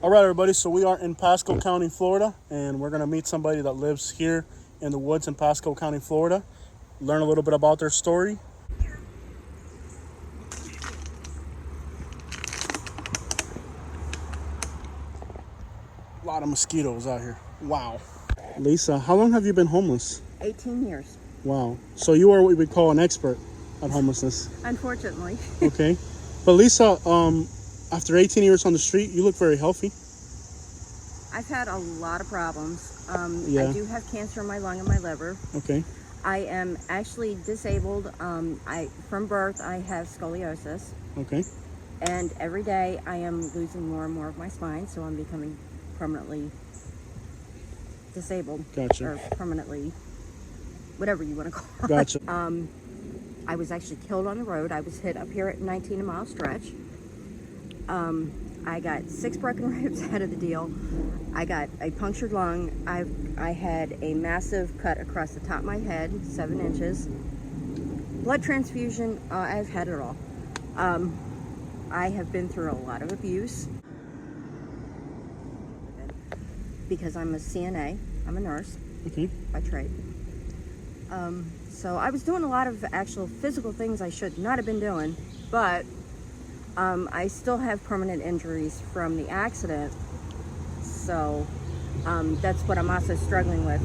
All right, everybody. So we are in Pasco County, Florida, and we're going to meet somebody that lives here in the woods in Pasco County, Florida. Learn a little bit about their story. A lot of mosquitoes out here. Wow. Lisa, how long have you been homeless? 18 years. Wow. So you are what we call an expert on homelessness. Unfortunately. Okay. But Lisa, after 18 years on the street, you look very healthy. I've had a lot of problems. Yeah. I do have cancer in my lung and my liver. Okay. I am actually disabled. From birth, I have scoliosis. Okay. And every day I am losing more and more of my spine, so I'm becoming permanently disabled. Gotcha. Or permanently, whatever you want to call it. Gotcha. I was actually killed on the road. I was hit up here at 19 mile stretch. I got 6 broken ribs out of the deal. I got a punctured lung. I had a massive cut across the top of my head, 7 inches. Blood transfusion, I've had it all. I have been through a lot of abuse. Because I'm a CNA, I'm a nurse Okay. by trade. So I was doing a lot of actual physical things I should not have been doing, but I still have permanent injuries from the accident. So that's what I'm also struggling with.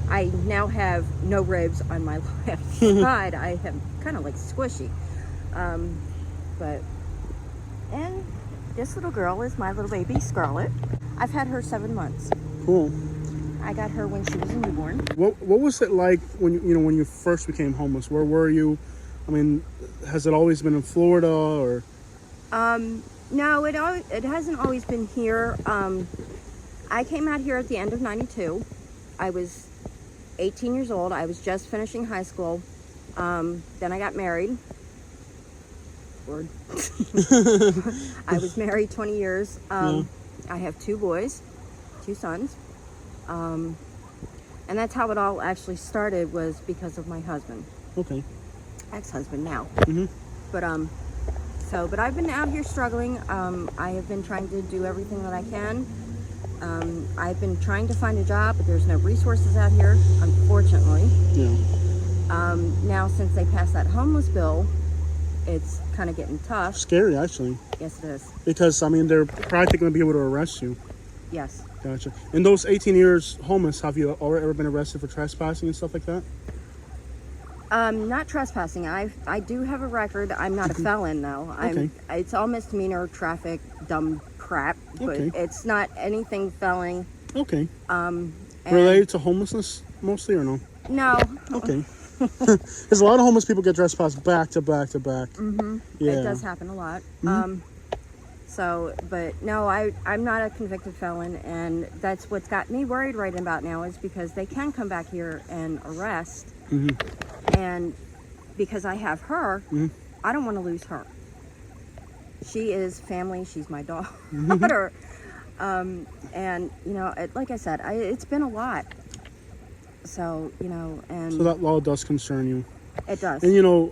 I now have no ribs on my left side. I am kind of like squishy. And this little girl is my little baby, Scarlett. I've had her 7 months. Cool. I got her when she was a newborn. What was it like when you first became homeless? Where were you? I mean, has it always been in Florida or? No, it hasn't always been here. I came out here at the end of '92. I was 18 years old. I was just finishing high school. Then I got married. Word. I was married 20 years. Yeah. I have 2 boys, 2 sons. And that's how it all actually started, was because of my husband. Okay. Ex-husband now. Mm-hmm. But I've been out here struggling. I have been trying to do everything that I can. I've been trying to find a job, but there's no resources out here, unfortunately. Yeah. Now, since they passed that homeless bill, it's kind of getting tough. Scary, actually. Yes, it is. Because I mean, they're practically going to be able to arrest you. Yes. Gotcha. In those 18 years homeless, have you ever been arrested for trespassing and stuff like that? Not trespassing. I do have a record. I'm not a felon, though. Okay. It's all misdemeanor, traffic, dumb crap, but Okay. it's not anything felony. Okay. And Related to homelessness mostly or no? No. Okay. Because a lot of homeless people get trespassed back to back to back. Mm-hmm. Yeah. It does happen a lot. Mhm. But no, I'm not a convicted felon, and that's what's got me worried right about now, is because they can come back here and arrest. Mm-hmm. And because I have her, Mhm. I don't want to lose her. She is family. She's my daughter. Mm-hmm. And like I said, it's been a lot. So and So that law does concern you. it does. And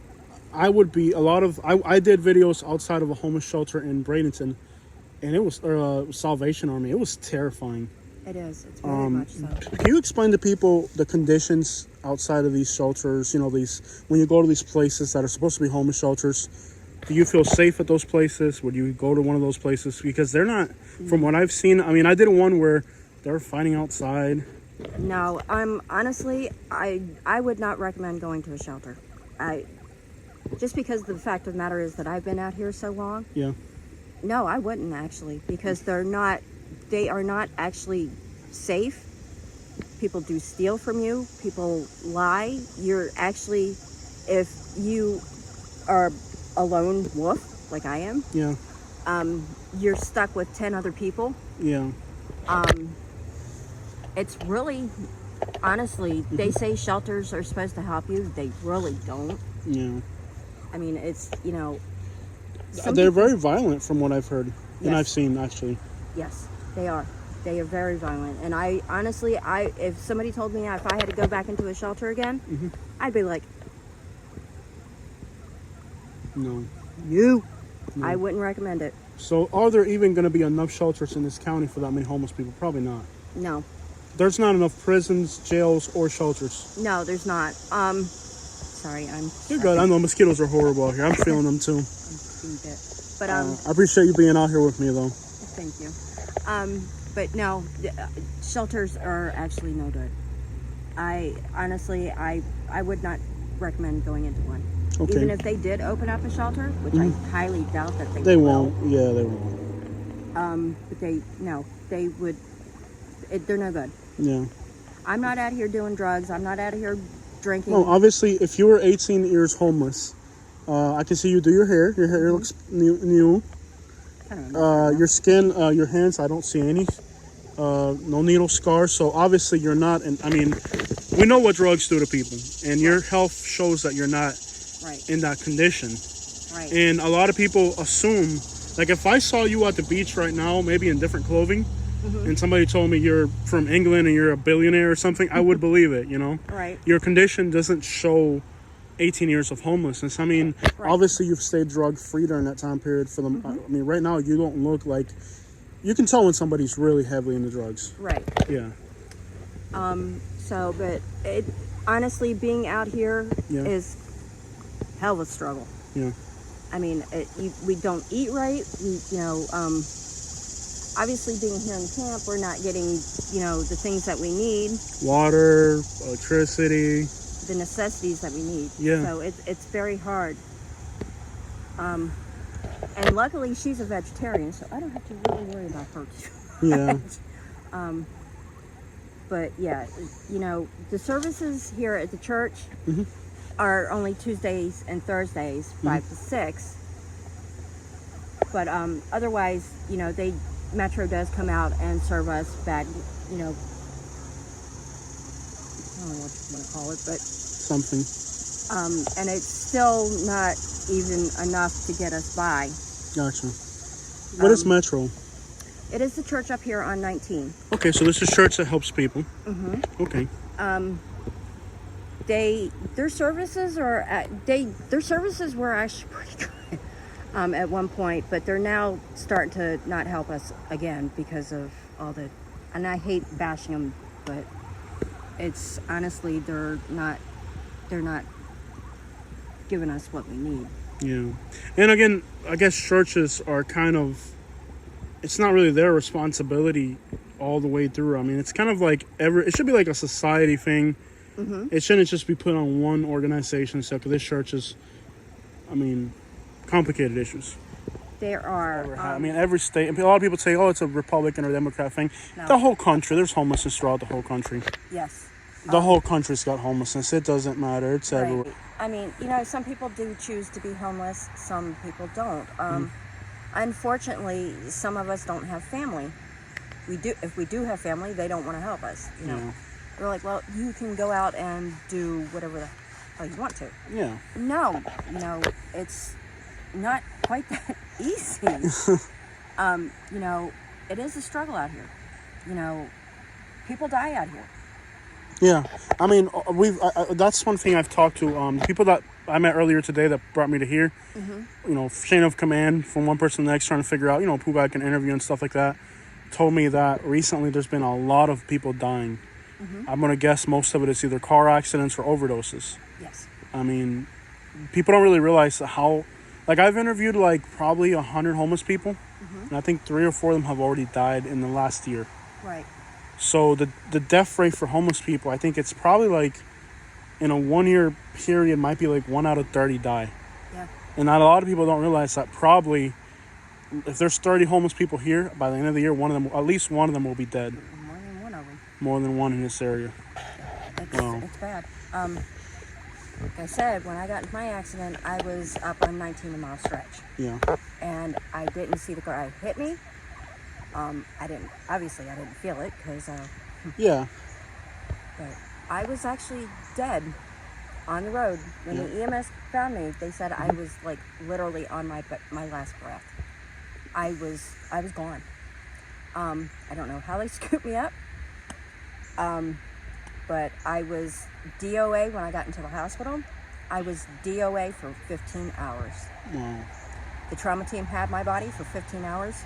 I would be I did videos outside of a homeless shelter in Bradenton, and it was Salvation Army. It was terrifying. It is. It's very much so. Can you explain to people the conditions outside of these shelters? When you go to these places that are supposed to be homeless shelters, do you feel safe at those places? Would you go to one of those places? Because they're not, from what I've seen. I mean, I did one where they were fighting outside. No, honestly, I would not recommend going to a shelter. Just because the fact of the matter is that I've been out here so long. Yeah. No, I wouldn't actually, because they are not actually safe. People do steal from you. People lie. You're actually, if you are a lone wolf like I am, Yeah. you're stuck with 10 other people. Yeah. It's really, honestly, they say shelters are supposed to help you. They really don't. Yeah. I mean, it's, They're very violent from what I've heard and Yes. I've seen, actually. Yes, they are. They are very violent. And I honestly, if somebody told me if I had to go back into a shelter again, Mhm. I'd be like, No. you. No. I wouldn't recommend it. So are there even going to be enough shelters in this county for that many homeless people? Probably not. No, There's not enough prisons, jails, or shelters. no, there's not. Sorry, I'm. You're good. I know mosquitoes are horrible out here. I'm feeling them too. being bit. But I appreciate you being out here with me, though. thank you. But no, shelters are actually no good. I honestly, I would not recommend going into one. Okay. Even if they did open up a shelter, which I highly doubt that They will. won't. Yeah, they won't. But they would. They're no good. Yeah. I'm not out here doing drugs. I'm not out here drinking. No, obviously, if you were 18 years homeless, I can see you do your hair. Your hair looks new. I don't know. Your skin, your hands, I don't see any. No needle scars. So obviously, you're not. And I mean, we know what drugs do to people, and your health shows that you're not Right. in that condition. Right. And a lot of people assume, like, if I saw you at the beach right now, maybe in different clothing, and somebody told me you're from England and you're a billionaire or something, I would believe it, you know? Right. Your condition doesn't show 18 years of homelessness. I mean, Right. obviously you've stayed drug-free during that time period for them. I mean, right now you don't look like... You can tell when somebody's really heavily into drugs. Right. Yeah. So, but it honestly, being out here Yeah. is hell of a struggle. Yeah. I mean, we don't eat right. Obviously, being here in camp, we're not getting, the things that we need, Water, electricity. the necessities that we need. Yeah. So it's very hard. And luckily, she's a vegetarian, so I don't have to really worry about her too Yeah. much. But yeah, the services here at the church are only Tuesdays and Thursdays, 5 to 6. But otherwise, Metro does come out and serve us bag, I don't know what you want to call it, but Something. and it's still not even enough to get us by. Gotcha. What is Metro? It is the church up here on 19. Okay, so this is church that helps people. Okay. Their services were actually pretty good at one point, but they're now starting to not help us again because of all the, and I hate bashing them, but it's honestly they're not giving us what we need. Yeah. And again, I guess churches are kind of, it's not really their responsibility all the way through. I mean, it's kind of like it should be like a society thing. It shouldn't just be put on one organization. So, because this church is, I mean, complicated issues. There are. I mean, every state, and a lot of people say, oh, it's a Republican or Democrat thing. No. The whole country, there's homelessness throughout the whole country. Yes. The whole country's got homelessness. It doesn't matter. It's everywhere. I mean, some people do choose to be homeless. Some people don't. Unfortunately, some of us don't have family. If we do have family, they don't want to help us. Yeah. We're like, well, you can go out and do whatever the hell you want to. Yeah. No, it's not quite that easy. It is a struggle out here. People die out here. Yeah, I mean, that's one thing I've talked to people that I met earlier today that brought me to here. Chain of command from one person to the next, trying to figure out, who I can interview and stuff like that. Told me that recently there's been a lot of people dying. I'm gonna guess most of it is either car accidents or overdoses. Yes. I mean, people don't really realize how. Like, I've interviewed probably 100 homeless people, and I think 3 or 4 of them have already died in the last year. Right. So the death rate for homeless people, I think it's probably in a 1-year period, might be 1 out of 30 die. Yeah. And not a lot of people don't realize that probably if there's 30 homeless people here, by the end of the year, at least one of them will be dead. More than one of them. More than one in this area. It's bad. Like I said, when I got into my accident, I was up on 19-mile stretch. Yeah. And I didn't see the guy hit me. I didn't feel it because, Yeah. but I was actually dead on the road. When the EMS found me, they said I was literally on my last breath. I was gone. I don't know how they scooped me up. But I was DOA when I got into the hospital. I was DOA for 15 hours. Wow. The trauma team had my body for 15 hours.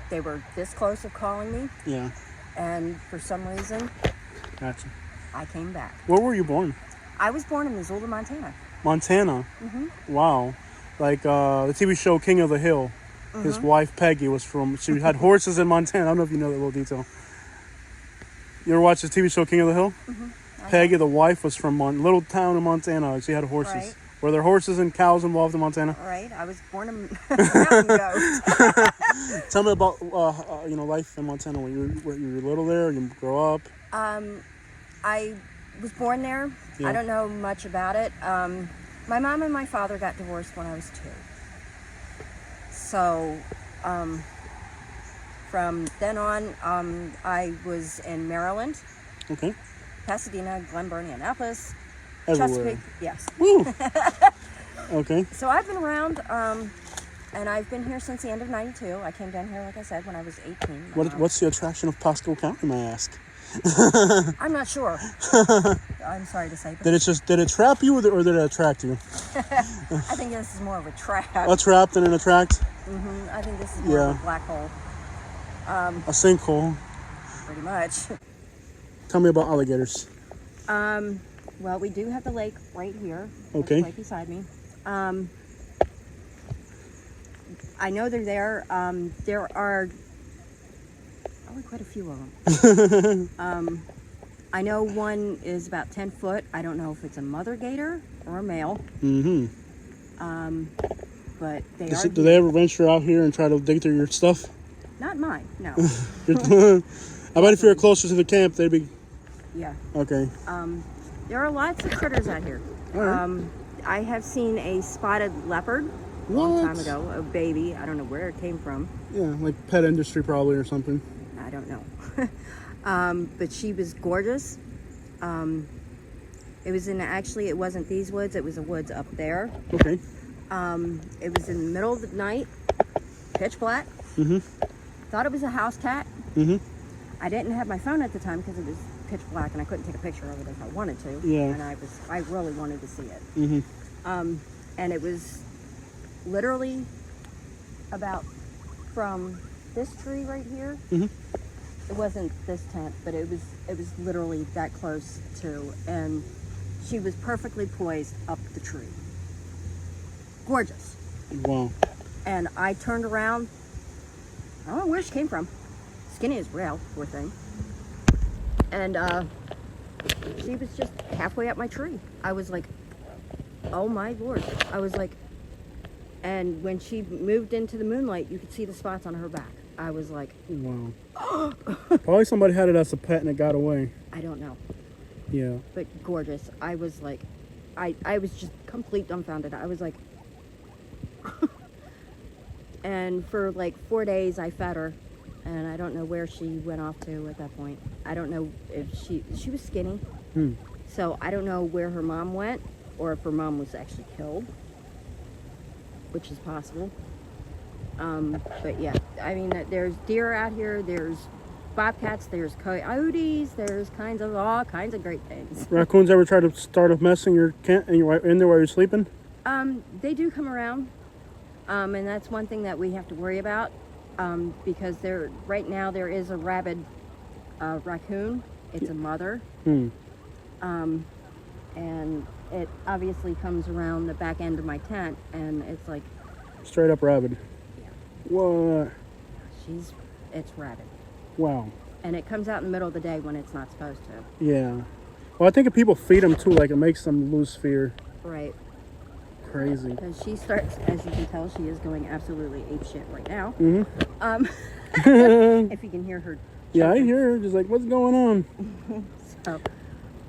They were this close of calling me, Yeah. and for some reason, Gotcha. I came back. Where were you born? I was born in Missoula, Montana. Montana. Wow. Like the TV show King of the Hill. His wife Peggy was from. She had horses in Montana. I don't know if you know that little detail. You ever watch the TV show King of the Hill? Peggy, the wife, was from little town in Montana. She had horses. Right. Were there horses and cows involved in Montana? All right, I was born a mountain goat. Tell me about life in Montana when you were little there. You grow up. I was born there. Yeah. I don't know much about it. My mom and my father got divorced when I was 2. So, from then on, I was in Maryland, Okay. Pasadena, Glen Burnie, Annapolis, Everywhere. Chesapeake. Yes. Woo. Okay. So I've been around, and I've been here since the end of '92. I came down here, like I said, when I was 18. What's the attraction of Pasco County, may I ask? I'm not sure. I'm sorry to say, but Did it trap you or did it attract you? I think this is more of a trap. A trap than an attract? I think this is more of Yeah. a black hole, A sinkhole. pretty much. Tell me about alligators. Well, we do have the lake right here. Okay. Right beside me. I know they're there. There are probably quite a few of them. I know one is about 10 foot. I don't know if it's a mother gator or a male. Mm-hmm. But they are Do they ever venture out here and try to dig through your stuff? not mine. No. I bet if you were closer to the camp, they'd be... Yeah. Okay. There are lots of critters out here. All right. I have seen a spotted leopard a long time ago, a baby. I don't know where it came from. Yeah, like pet industry probably or something. I don't know. But she was gorgeous. It was it wasn't these woods, it was the woods up there. Okay. It was in the middle of the night, pitch black. Mm-hmm. Thought it was a house cat. Mm-hmm. I didn't have my phone at the time because it was pitch black and I couldn't take a picture of it if I wanted to. Yeah. And I really wanted to see it. Mm-hmm. And it was literally about from this tree right here. Mm-hmm. It wasn't this tent, but it was literally that close to, and she was perfectly poised up the tree. Gorgeous. Wow. And I turned around. I don't know where she came from. Skinny as rail, poor thing. And she was just halfway up my tree. I was like, oh my Lord. I was like, and when she moved into the moonlight, you could see the spots on her back. I was like, Wow. Probably somebody had it as a pet and it got away. I don't know. Yeah. But gorgeous. I was like, I was just complete dumbfounded. I was like, and for like 4 days I fed her, and I don't know where she went off to at that point. I don't know if she was skinny. So I don't know where her mom went, or if her mom was actually killed, which is possible. But yeah, I mean, there's deer out here, there's bobcats, there's coyotes, there's all kinds of great things. Raccoons ever try to start a mess in your camp and you're in there while you're sleeping? They do come around, and that's one thing that we have to worry about, because right now there is a rabid raccoon. It's a mother. And it obviously comes around the back end of my tent, and it's like, Straight up rabid. yeah, What? it's rabid. Wow. And it comes out in the middle of the day when it's not supposed to. Yeah. Well, I think if people feed them too, like it makes them lose fear. Right. Crazy. Because she starts, as you can tell, she is going absolutely apeshit right now. Mm-hmm. If you can hear her. Yeah, I hear her. Just like, what's going on? So,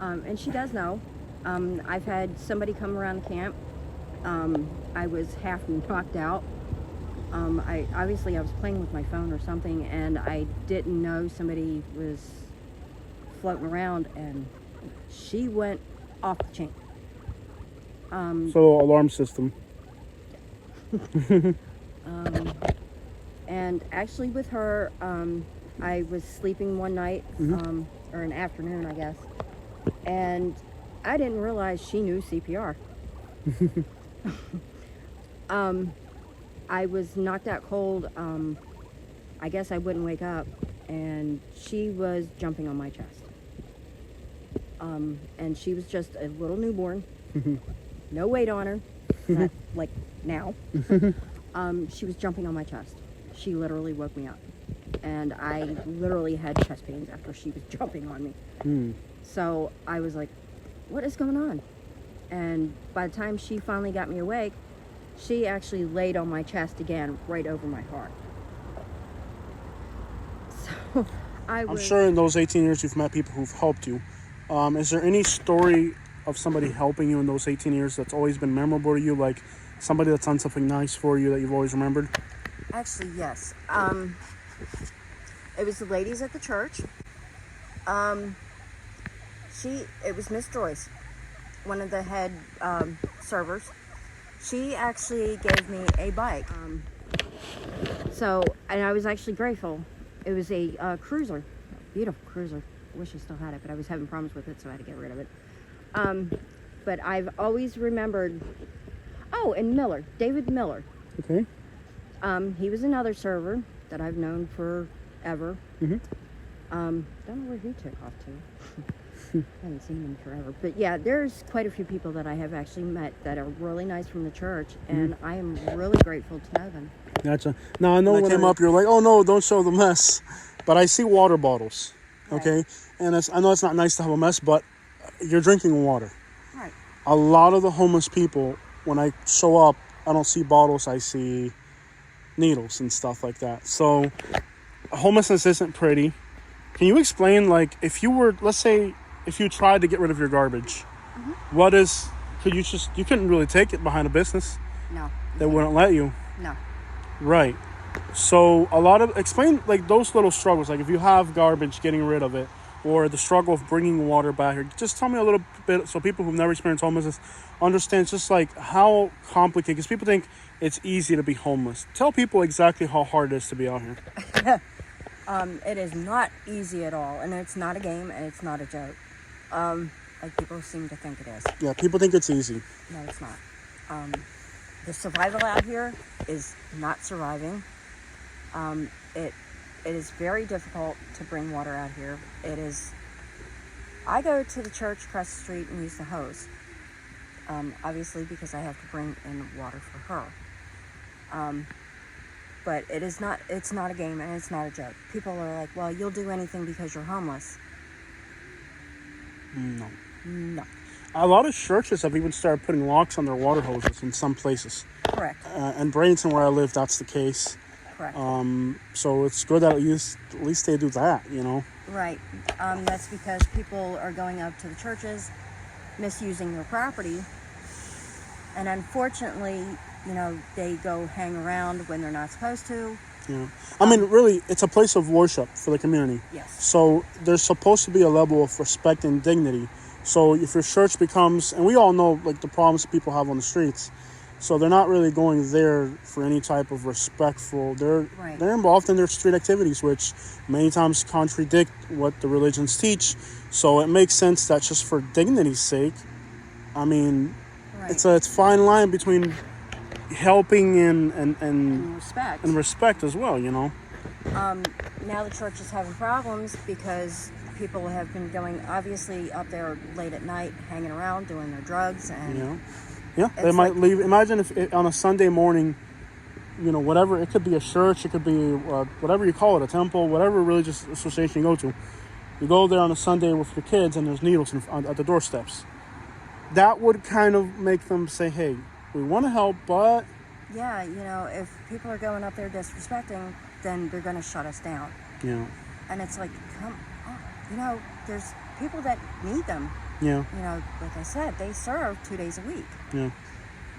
and she does know. I've had somebody come around the camp. I was half knocked out. I was playing with my phone or something, and I didn't know somebody was floating around, and she went off the chain. So alarm system. And actually with her, I was sleeping one night, or an afternoon, I guess, and I didn't realize she knew CPR. I was knocked out cold. I guess I wouldn't wake up, and she was jumping on my chest. And she was just a little newborn, no weight on her, not like now. She was jumping on my chest. She literally woke me up, and I literally had chest pains after she was jumping on me. So I was like, what is going on? And by the time she finally got me awake, she actually laid on my chest again, right over my heart. So I'm sure in those 18 years you've met people who've helped you. Is there any story of somebody helping you in those 18 years that's always been memorable to you? Like somebody that's done something nice for you that you've always remembered? Actually, yes. It was the ladies at the church. It was Miss Joyce, one of the head servers. She actually gave me a bike. And I was actually grateful. It was a cruiser, a beautiful cruiser. I wish I still had it, but I was having problems with it, so I had to get rid of it. But I've always remembered. Oh, and Miller, David Miller. Okay. He was another server that I've known forever. Don't know where he took off to. Haven't seen him forever. But yeah, there's quite a few people that I have actually met that are really nice from the church, and I am really grateful to know them. Gotcha. Now, I know when I came up, you're like, oh no, don't show the mess. But I see water bottles, okay? Right. And I know it's not nice to have a mess, but you're drinking water. Right. A lot of the homeless people, when I show up, I don't see bottles, I see needles and stuff like that. So homelessness isn't pretty. Can you explain, like, if you were, let's say, if you tried to get rid of your garbage, you couldn't really take it behind a business. No. They wouldn't let you. No. Right. So explain like those little struggles, like if you have garbage, getting rid of it, or the struggle of bringing water back here. Just tell me a little bit so people who've never experienced homelessness understand just like how complicated, because people think it's easy to be homeless. Tell people exactly how hard it is to be out here. It is not easy at all, and it's not a game, and it's not a joke. Like people seem to think it is. Yeah, people think it's easy. No, it's not. The survival out here is not surviving. It is very difficult to bring water out here. It is. I go to the church across the street and use the hose. Obviously, because I have to bring in water for her. But it is not. It's not a game, and it's not a joke. People are like, "Well, you'll do anything because you're homeless." No. A lot of churches have even started putting locks on their water hoses in some places. Correct. In Bradenton, where I live, that's the case. Correct. So it's good that at least they do that, you know? Right. That's because people are going up to the churches, misusing their property. And unfortunately, they go hang around when they're not supposed to. Yeah. I mean, really, it's a place of worship for the community. Yes. So there's supposed to be a level of respect and dignity. So if your church becomes, and we all know like the problems people have on the streets, so they're not really going there for any type of respectful. They're involved in their street activities, which many times contradict what the religions teach. So it makes sense that just for dignity's sake, I mean, it's a fine line between helping and respect as well, Now the church is having problems because people have been going obviously up there late at night, hanging around, doing their drugs, and they might leave. Imagine if on a Sunday morning, whatever, it could be a church, it could be whatever you call it, a temple, whatever religious association you go to. You go there on a Sunday with your kids and there's needles at the doorsteps. That would kind of make them say, hey, we want to help, but... Yeah, if people are going up there disrespecting, then they're going to shut us down. Yeah. And it's like, come on. There's people that need them. Yeah. Like I said, they serve 2 days a week. Yeah.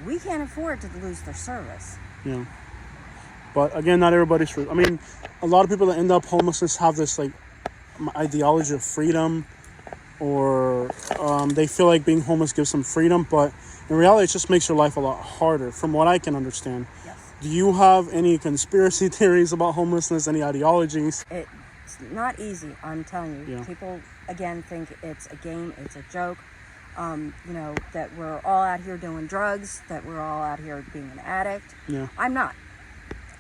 We can't afford to lose their service. Yeah. But again, not everybody's... I mean, a lot of people that end up homelessness have this, like, ideology of freedom, or they feel like being homeless gives them freedom, but in reality, it just makes your life a lot harder, from what I can understand. Yes. Do you have any conspiracy theories about homelessness, any ideologies? It's not easy, I'm telling you. Yeah. People, again, think it's a game, it's a joke, that we're all out here doing drugs, that we're all out here being an addict. Yeah. I'm not.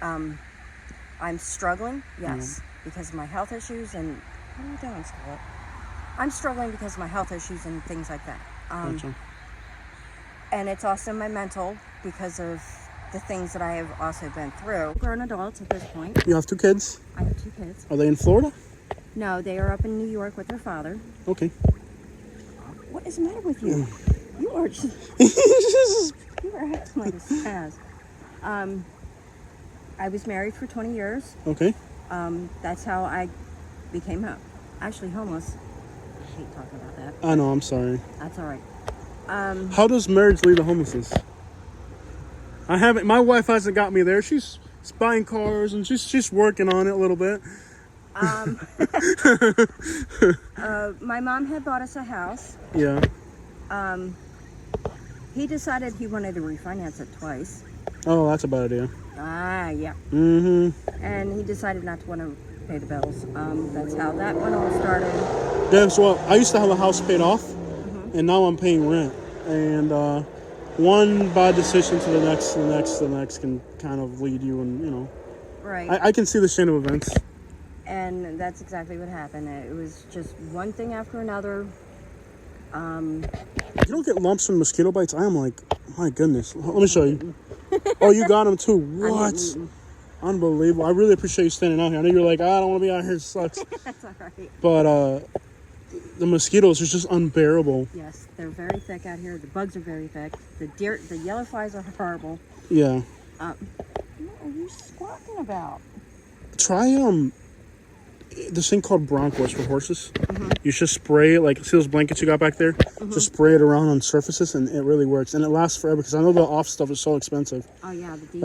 I'm struggling, yes, because of my health issues and what are you doing, Scarlett? I'm struggling because of my health issues and things like that. Gotcha. And it's also my mental because of the things that I have also been through. Grown adults at this point. You have 2 kids? I have 2 kids. Are they in Florida? No, they are up in New York with their father. Okay. What is the matter with you? You are just, you are acting like a spaz. I was married for 20 years. Okay. That's how I became actually homeless. I hate talking about that. I know, I'm sorry. That's all right. How does marriage lead to homelessness? My wife hasn't got me there. She's buying cars and she's working on it a little bit. My mom had bought us a house. Yeah. He decided he wanted to refinance it twice. Oh, that's a bad idea. Yeah. Mm-hmm. And he decided not to want to pay the bills. That's how that one all started. Yeah, so I used to have a house paid off, and now I'm paying rent. And one bad decision to the next can kind of lead you, and you know. Right. I can see the chain of events. And that's exactly what happened. It was just one thing after another. You don't get lumps from mosquito bites. I am like, my goodness. Let me show you. Oh, you got them too. What? Unbelievable. I really appreciate you standing out here. I know you're like, I don't want to be out here. It sucks. That's all right. But the mosquitoes are just unbearable. Yes, they're very thick out here. The bugs are very thick. The yellow flies are horrible. Yeah. What are you squawking about? Try this thing called Bronchos for horses. You just spray it, like, see those blankets you got back there? Just spray it around on surfaces, and it really works. And it lasts forever, because I know the off stuff is so expensive. Oh yeah, the deep.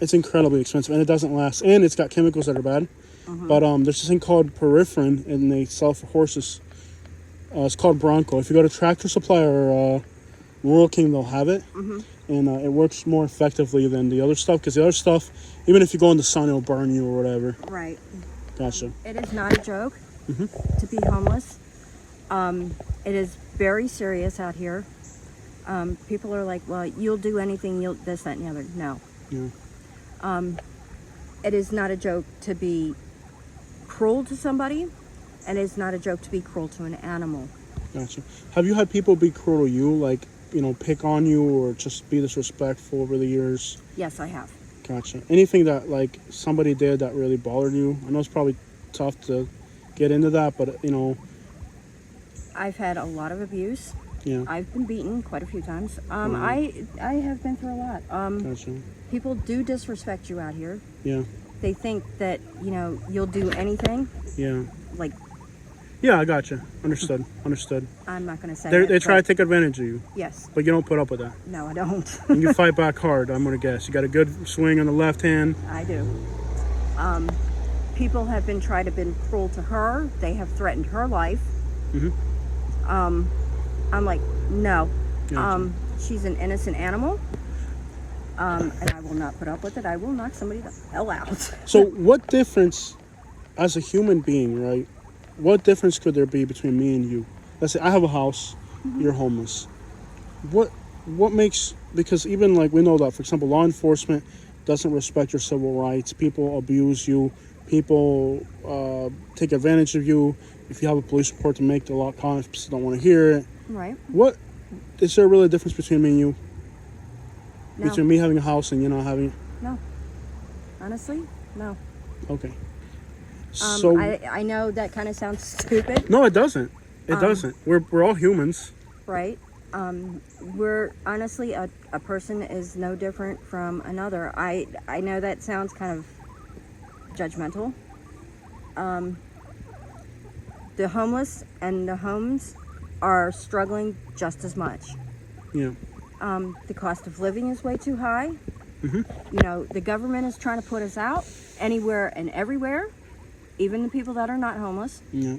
It's incredibly expensive, and it doesn't last. And it's got chemicals that are bad. But there's this thing called Peripherin, and they sell for horses. It's called Bronco. If you go to Tractor Supply or Rural King, they'll have it. And it works more effectively than the other stuff, because the other stuff, even if you go in the sun, it'll burn you or whatever. Right. Gotcha. It is not a joke to be homeless. It is very serious out here. People are like, well, you'll do anything, you'll this, that, and the other. No. Yeah. It is not a joke to be cruel to somebody, and it's not a joke to be cruel to an animal. Gotcha. Have you had people be cruel to you, like, you know, pick on you or just be disrespectful over the years? Yes, I have. Gotcha. Anything that, like, somebody did that really bothered you? I know it's probably tough to get into that, but, you know. I've had a lot of abuse. Yeah. I've been beaten quite a few times. I have been through a lot. Gotcha. People do disrespect you out here. Yeah. They think that, you know, you'll do anything. Yeah. Like, yeah, I gotcha. Understood. Understood. I'm not going to say They try to take advantage of you. Yes. But you don't put up with that. No, I don't. And you fight back hard, I'm going to guess. You got a good swing on the left hand. I do. People have been cruel to her. They have threatened her life. I'm like, no. Gotcha. She's an innocent animal. And I will not put up with it. I will knock somebody the hell out. So what difference, as a human being, right? What difference could there be between me and you? Let's say I have a house, you're homeless. What makes, because even like we know that, for example, law enforcement doesn't respect your civil rights. People abuse you. People take advantage of you. If you have a police report to make, the law cops don't want to hear it. Right. What is there really a difference between me and you? No. Between me having a house and you not having? No. Honestly, no. Okay. So I know that kind of sounds stupid. no, it doesn't. It doesn't. We're all humans. Right. We're honestly a person is no different from another. I know that sounds kind of judgmental. The homeless and the homes are struggling just as much. Yeah. The cost of living is way too high. You know, the government is trying to put us out anywhere and everywhere, even the people that are not homeless. Yeah.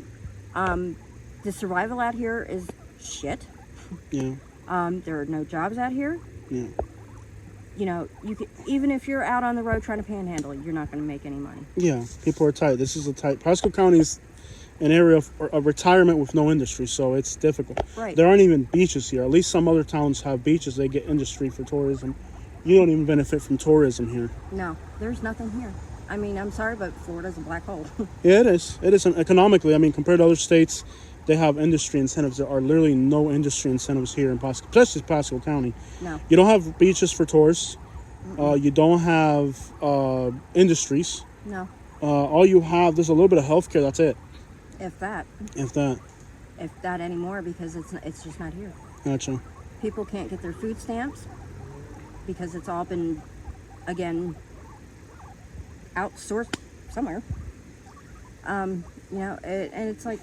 The survival out here is shit. Yeah. There are no jobs out here. Yeah. You know, even if you're out on the road trying to panhandle, you're not going to make any money. Yeah. People are tight. This is a tight. Pasco County is an area of retirement with no industry, so it's difficult. Right. There aren't even beaches here. At least some other towns have beaches. They get industry for tourism. You don't even benefit from tourism here. No, there's nothing here. I mean, I'm sorry, but Florida's a black hole. Yeah, it is. It is economically. I mean, compared to other states, they have industry incentives. There are literally no industry incentives here in Pasco, especially Pasco County. No. You don't have beaches for tourists. You don't have industries. No. All you have, there's a little bit of healthcare. That's it. If that. If that. If that anymore, because it's just not here. Gotcha. People can't get their food stamps because it's all been, again, outsourced somewhere. And it's like,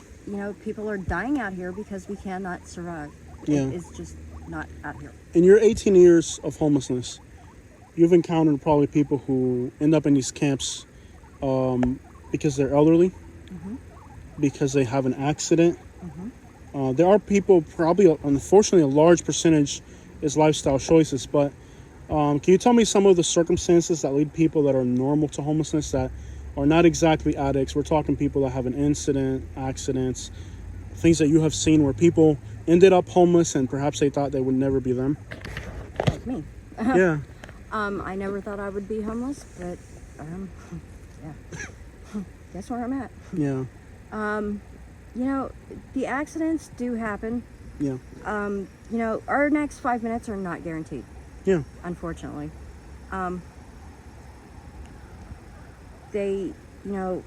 people are dying out here because we cannot survive. Yeah. It's just not out here. In your 18 years of homelessness, you've encountered probably people who end up in these camps because they're elderly, because they have an accident. There are people, probably, unfortunately, a large percentage is lifestyle choices. But can you tell me some of the circumstances that lead people that are normal to homelessness, that are not exactly addicts? We're talking people that have an incident, accidents, things that you have seen where people ended up homeless and perhaps they thought they would never be them. Like me. Yeah. I never thought I would be homeless, but yeah. Guess where I'm at. Yeah. The accidents do happen. Yeah. Our next 5 minutes are not guaranteed, Yeah. unfortunately. They, you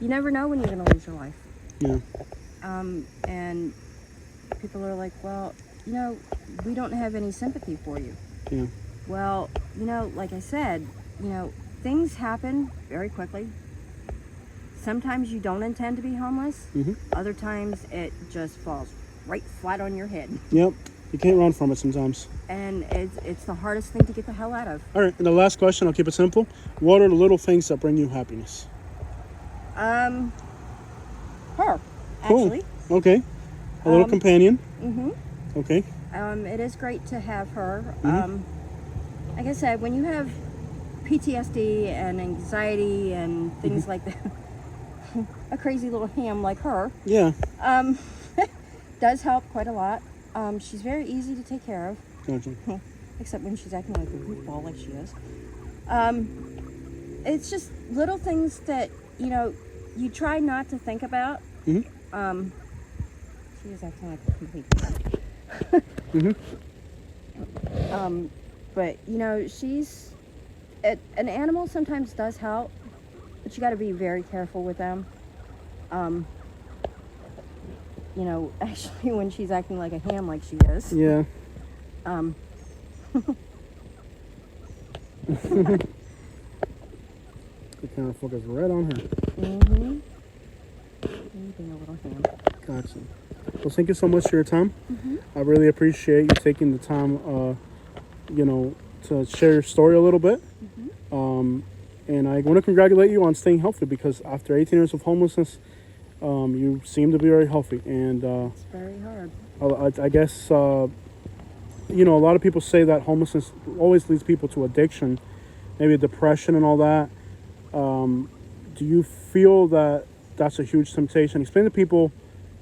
never know when you're going to lose your life. Yeah. And people are like, well, we don't have any sympathy for you. Yeah. Well, like I said, things happen very quickly. Sometimes you don't intend to be homeless. Other times it just falls right flat on your head. Yep. You can't run from it sometimes. And it's the hardest thing to get the hell out of. All right. And the last question, I'll keep it simple. What are the little things that bring you happiness? Her, Cool. actually. Okay. A little companion. Okay. It is great to have her. Like I said, when you have PTSD and anxiety and things like that, a crazy little ham like her, Yeah. does help quite a lot. She's very easy to take care of, Gotcha. except when she's acting like a goofball like she is. It's just little things that, you try not to think about. She is acting like a complete but, she's... an animal sometimes does help, but you got to be very careful with them. Actually, when she's acting like a ham like she is. Yeah. The camera focus right on her. Being a little ham. Gotcha. Well, thank you so much for your time. I really appreciate you taking the time, to share your story a little bit. And I want to congratulate you on staying healthy, because after 18 years of homelessness, you seem to be very healthy. And It's very hard. I guess, a lot of people say that homelessness always leads people to addiction, maybe depression and all that. Do you feel that that's a huge temptation? Explain to people,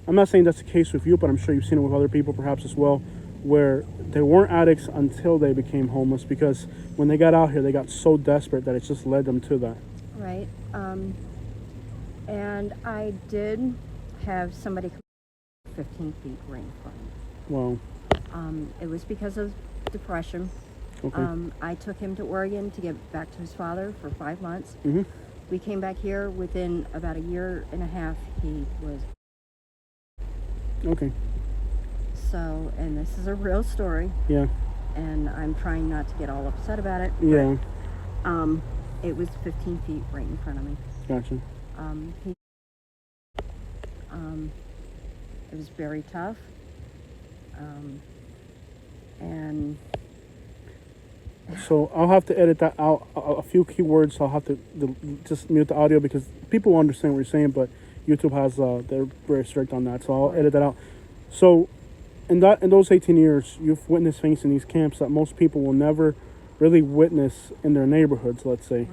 I'm not saying that's the case with you, but I'm sure you've seen it with other people perhaps as well, where they weren't addicts until they became homeless, because when they got out here, they got so desperate that it just led them to that. Right. And I did have somebody come 15 feet right in front of me. Wow. It was because of depression. Okay. I took him to Oregon to get back to his father for 5 months. Mm-hmm. We came back here within about a year and a half. He was... Okay. So, and this is a real story, Yeah. and I'm trying not to get all upset about it. Yeah. But, it was 15 feet right in front of me. Gotcha. It was very tough. And So I'll have to edit that out. A few keywords. I'll have to just mute the audio, because people will understand what you're saying, but YouTube has they're very strict on that. So I'll edit that out. So in those 18 years, you've witnessed things in these camps that most people will never really witness in their neighborhoods. Let's say,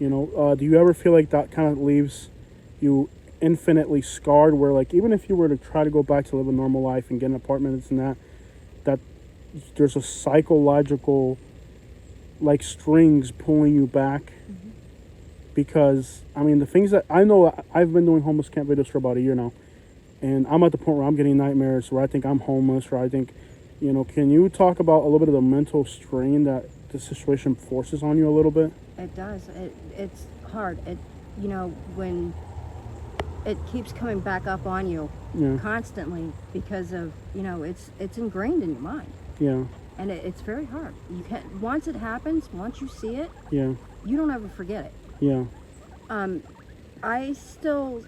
right. Do you ever feel like that kind of leaves you infinitely scarred, where like even if you were to try to go back to live a normal life and get an apartment and that there's a psychological like strings pulling you back. Because I mean, the things that I know, I've been doing homeless camp videos for about a year now, and I'm at the point where I'm getting nightmares, where I think I'm homeless, where I think, can you talk about a little bit of the mental strain that the situation forces on you a little bit? It does. It's hard. When it keeps coming back up on you Yeah, constantly because of, it's ingrained in your mind. yeah, And it's very hard. You can't, once it happens, once you see it, yeah, you don't ever forget it. yeah, I still,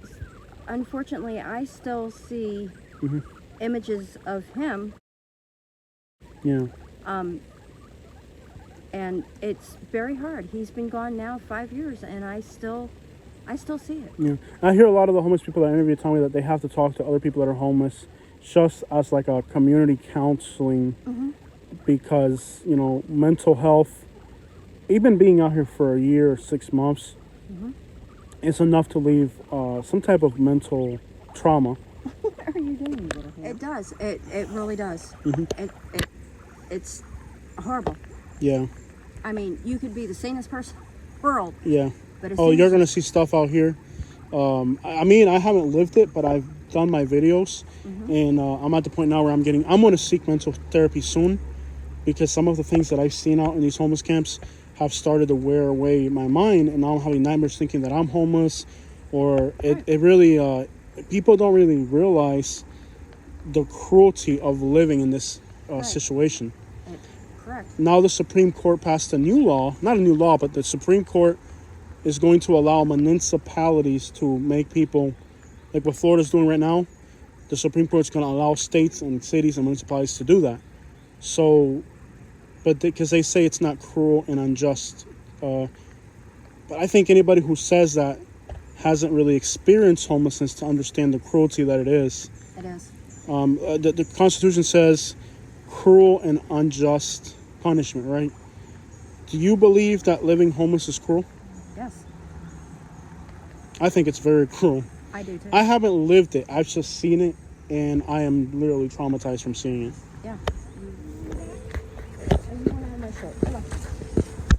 unfortunately, I still see hmm images of him, yeah, and it's very hard. He's been gone now 5 years, and I still see it. yeah. I hear a lot of the homeless people that I interview tell me that they have to talk to other people that are homeless, just as like a community counseling, because mental health, even being out here for a year or 6 months, it's enough to leave some type of mental trauma. What are you doing, little hand? It does. It really does. It's horrible. Yeah, I mean, you could be the sanest person in the world, yeah. but as Oh, soon you're as gonna see stuff out here. I mean, I haven't lived it, but I've done my videos, and I'm at the point now where I'm going to seek mental therapy soon, because some of the things that I've seen out in these homeless camps have started to wear away my mind, and now I'm having nightmares thinking that I'm homeless, or it really, people don't really realize the cruelty of living in this situation. correct. Now the Supreme Court passed a new law, not a new law, but the Supreme Court is going to allow municipalities to make people, like what Florida's doing right now, the Supreme Court's going to allow states and cities and municipalities to do that. So, but because they say it's not cruel and unjust. But I think anybody who says that hasn't really experienced homelessness to understand the cruelty that it is. It is. The Constitution says cruel and unjust punishment, right? Do you believe that living homeless is cruel? Yes, I think it's very cruel. I do too. I haven't lived it. I've just seen it, and I am literally traumatized from seeing it. Yeah. You want to have my shirt? Come on.